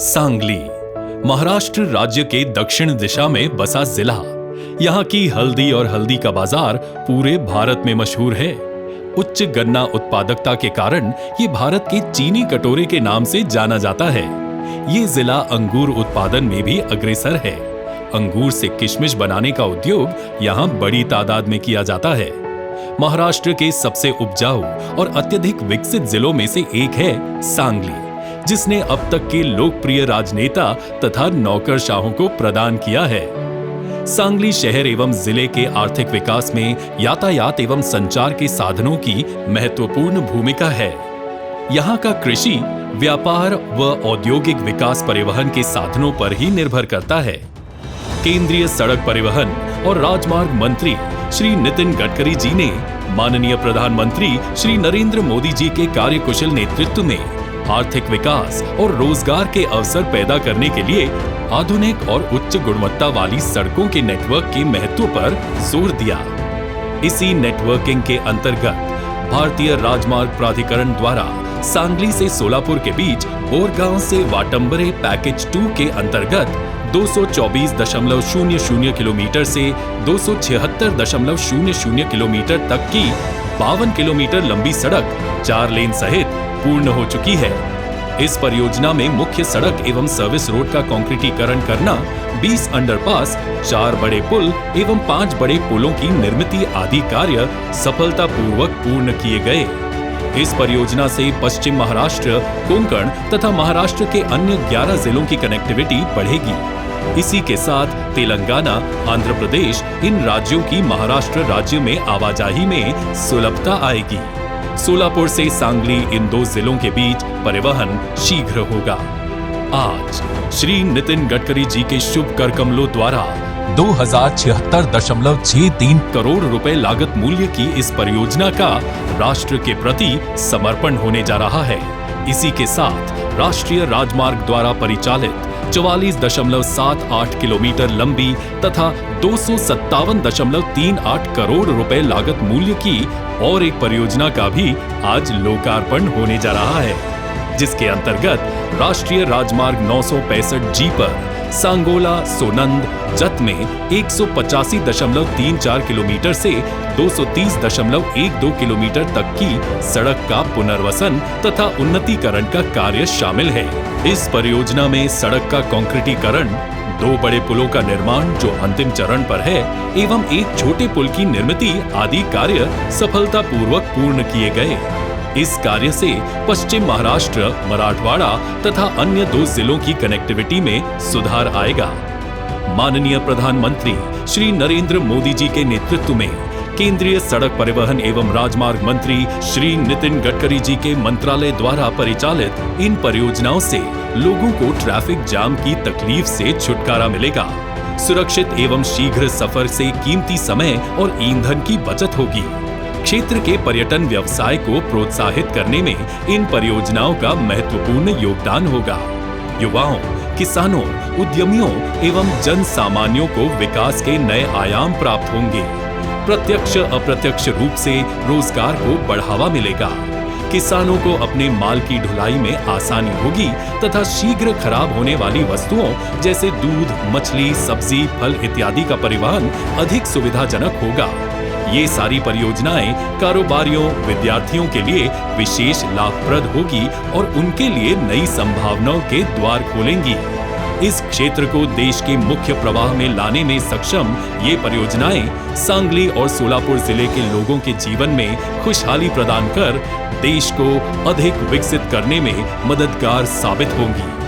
सांगली महाराष्ट्र राज्य के दक्षिण दिशा में बसा जिला। यहाँ की हल्दी और हल्दी का बाजार पूरे भारत में मशहूर है। उच्च गन्ना उत्पादकता के कारण ये भारत के चीनी कटोरे के नाम से जाना जाता है। ये जिला अंगूर उत्पादन में भी अग्रसर है। अंगूर से किशमिश बनाने का उद्योग यहाँ बड़ी तादाद में किया जाता है। महाराष्ट्र के सबसे उपजाऊ और अत्यधिक विकसित जिलों में से एक है सांगली, जिसने अब तक के लोकप्रिय राजनेता तथा नौकरशाहों को प्रदान किया है। सांगली शहर एवं जिले के आर्थिक विकास में यातायात एवं संचार के साधनों की महत्वपूर्ण भूमिका है। यहाँ का कृषि, व्यापार व औद्योगिक विकास परिवहन के साधनों पर ही निर्भर करता है। केंद्रीय सड़क परिवहन और राजमार्ग मंत्री श्री नितिन गडकरी जी ने माननीय प्रधानमंत्री श्री नरेंद्र मोदी जी के कार्यकुशल नेतृत्व में आर्थिक विकास और रोजगार के अवसर पैदा करने के लिए आधुनिक और उच्च गुणवत्ता वाली सड़कों के नेटवर्क के महत्व पर जोर दिया। इसी नेटवर्किंग के अंतर्गत भारतीय राजमार्ग प्राधिकरण द्वारा सांगली से सोलापुर के बीच बोरगांव से वाटंबरे पैकेज 2 के अंतर्गत 224.00 किलोमीटर से 276.00 किलोमीटर तक की 52 किलोमीटर लंबी सड़क 4 लेन सहित पूर्ण हो चुकी है। इस परियोजना में मुख्य सड़क एवं सर्विस रोड का कंक्रीटीकरण करना, 20 अंडरपास, 4 बड़े पुल एवं 5 बड़े पुलों की निर्मिती आदि कार्य सफलतापूर्वक पूर्ण किए गए। इस परियोजना से पश्चिम महाराष्ट्र, कोंकण तथा महाराष्ट्र के अन्य 11 जिलों की कनेक्टिविटी बढ़ेगी। इसी के साथ तेलंगाना, आंध्र प्रदेश, इन राज्यों की महाराष्ट्र राज्य में आवाजाही में सुलभता आएगी। सोलापुर से सांगली इन 2 जिलों के बीच परिवहन शीघ्र होगा। आज श्री नितिन गडकरी जी के शुभ कर कमलों द्वारा 2076.63 करोड़ रुपए लागत मूल्य की इस परियोजना का राष्ट्र के प्रति समर्पण होने जा रहा है। इसी के साथ राष्ट्रीय राजमार्ग द्वारा परिचालित 44.78 किलोमीटर लंबी तथा 257.38 करोड़ रुपए लागत मूल्य की और एक परियोजना का भी आज लोकार्पण होने जा रहा है, जिसके अंतर्गत राष्ट्रीय राजमार्ग 965G पर सांगोला सोनंद जत में 185.34 किलोमीटर से 230.12 किलोमीटर तक की सड़क का पुनर्वसन तथा उन्नतीकरण का कार्य शामिल है। इस परियोजना में सड़क का कंक्रीटीकरण, 2 बड़े पुलों का निर्माण जो अंतिम चरण पर है एवं एक छोटे पुल की निर्मिती आदि कार्य सफलतापूर्वक पूर्ण किए गए। इस कार्य से पश्चिम महाराष्ट्र, मराठवाड़ा तथा अन्य 2 जिलों की कनेक्टिविटी में सुधार आएगा। माननीय प्रधानमंत्री श्री नरेंद्र मोदी जी के नेतृत्व में केंद्रीय सड़क परिवहन एवं राजमार्ग मंत्री श्री नितिन गडकरी जी के मंत्रालय द्वारा परिचालित इन परियोजनाओं से लोगों को ट्रैफिक जाम की तकलीफ से छुटकारा मिलेगा। सुरक्षित एवं शीघ्र सफर से कीमती समय और ईंधन की बचत होगी। क्षेत्र के पर्यटन व्यवसाय को प्रोत्साहित करने में इन परियोजनाओं का महत्वपूर्ण योगदान होगा। युवाओं, किसानों, उद्यमियों एवं जन सामान्यों को विकास के नए आयाम प्राप्त होंगे। प्रत्यक्ष अप्रत्यक्ष रूप से रोजगार को बढ़ावा मिलेगा। किसानों को अपने माल की ढुलाई में आसानी होगी तथा शीघ्र खराब होने वाली वस्तुओं जैसे दूध, मछली, सब्जी, फल इत्यादि का परिवहन अधिक सुविधाजनक होगा। ये सारी परियोजनाएं कारोबारियों, विद्यार्थियों के लिए विशेष लाभप्रद होगी और उनके लिए नई संभावनाओं के द्वार खोलेंगी। इस क्षेत्र को देश के मुख्य प्रवाह में लाने में सक्षम ये परियोजनाएं सांगली और सोलापुर जिले के लोगों के जीवन में खुशहाली प्रदान कर देश को अधिक विकसित करने में मददगार साबित होंगी।